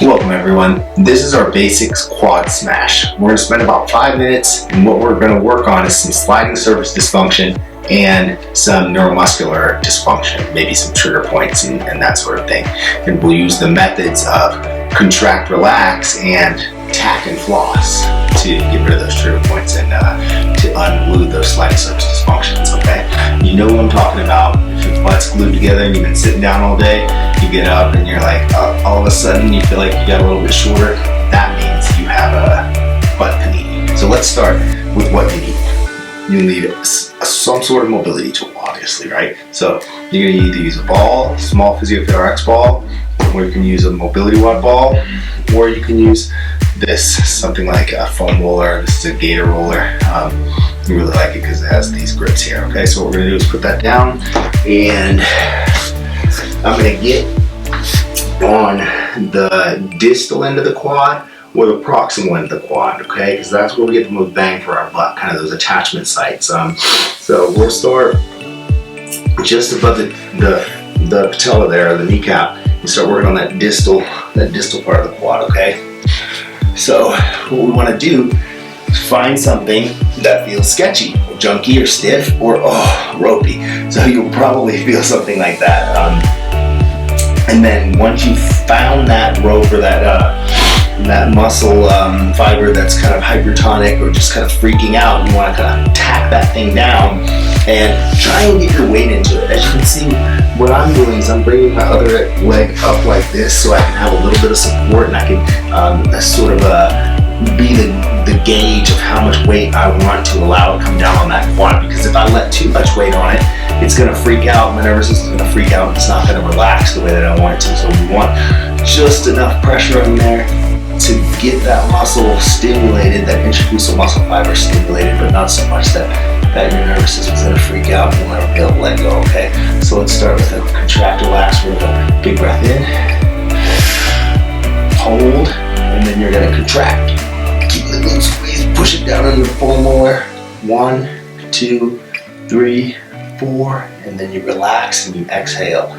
Welcome everyone. This is our basics quad smash. We're going to spend about 5 minutes, and what we're going to work on is some sliding surface dysfunction and some neuromuscular dysfunction, maybe some trigger points and that sort of thing. And we'll use the methods of contract, relax, and tack and floss to get rid of those trigger points and to unglue those sliding surface dysfunctions, okay? You know what I'm talking about. If your butt's glued together and you've been sitting down all day, you get up and you're like, all of a sudden you feel like you got a little bit shorter. That means you have a butt panini. So let's start with what you need. You'll need some sort of mobility tool, obviously, right? So you're gonna either use a ball, small PhysioFit RX ball, or you can use a mobility wad ball, or you can use this, something like a foam roller. This is a gator roller. You really like it because it has these grips here, okay? So what we're gonna do is put that down, and I'm gonna get on the distal end of the quad or the proximal end of the quad, okay? Because that's where we get the most bang for our buck, kind of those attachment sites. So we'll start just above the patella there, the kneecap, and start working on that distal part of the quad, okay? So what we want to do is find something that feels sketchy, or junky, or stiff, or ropey. So you'll probably feel something like that. And then once you've found that rope or that muscle fiber that's kind of hypertonic or just kind of freaking out, you want to kind of tack that thing down and try and get your weight into it. As you can see, what I'm doing is I'm bringing my other leg up like this so I can have a little bit of support, and I can sort of be the gauge of how much weight I want to allow to come down on that quad, because if I let too much weight on it, it's going to freak out. My nervous system is going to freak out, and it's not going to relax the way that I want it to. So we want just enough pressure in there to get that muscle stimulated, that intercostal muscle fiber stimulated, but not so much that your nervous system is going to freak out and you'll never be able to let go, okay? So let's start with a contract, relax. We're going to big breath in, hold, and then you're going to contract. Keep the glute squeeze, push it down into the foam roller. 1, 2, 3, 4, and then you relax and you exhale.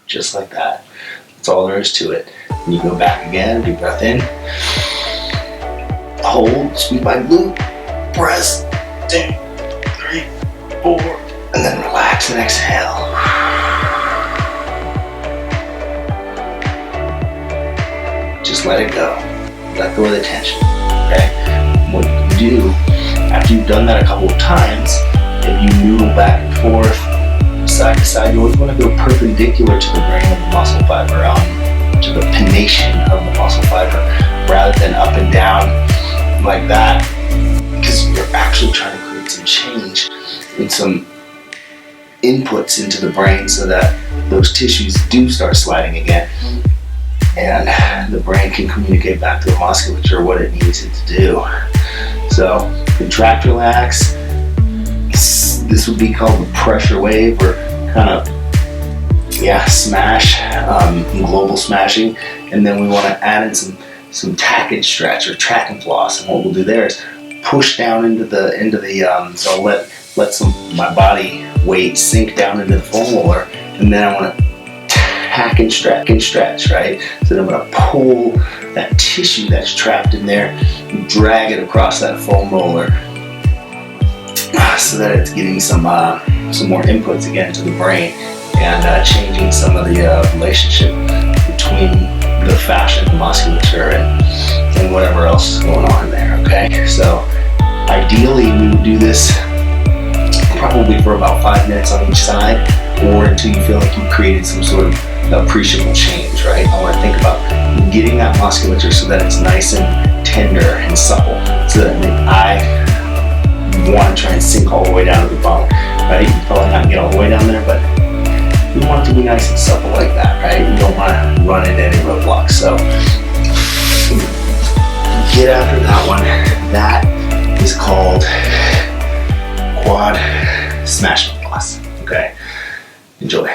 Just like that. That's all there is to it. And you go back again, deep breath in, hold, squeeze my glute, press, 2, 3, 4, and then relax and exhale. Just let it go. Let go of the tension, okay? What you can do, after you've done that a couple of times, if you noodle back and forth, side to side, you always want to go perpendicular to the grain of the muscle fiber, to the pination of the muscle fiber, rather than up and down like that, because you're actually trying to create some change and some inputs into the brain so that those tissues do start sliding again, and the brain can communicate back to the musculature what it needs it to do. So contract, relax. This would be called the pressure wave, or kind of, smash, global smashing. And then we want to add in some tack and stretch, or track and floss. And what we'll do there is push down into the so I'll let my body weight sink down into the foam roller, and then I want to tack and stretch, right? So then I'm going to pull that tissue that's trapped in there and drag it across that foam roller, so that it's getting some more inputs again to the brain, and changing some of the relationship between the fascia and the musculature and whatever else is going on in there, okay? So ideally we would do this probably for about 5 minutes on each side, or until you feel like you've created some sort of appreciable change, right? I want to think about getting that musculature so that it's nice and tender and supple, so that I want to try and sink all the way down to the bone, right? You probably not get all the way down there, but you want it to be nice and supple like that, right? You don't want to run into any roadblocks. So get after that one. That is called quad smash and floss. Okay, enjoy.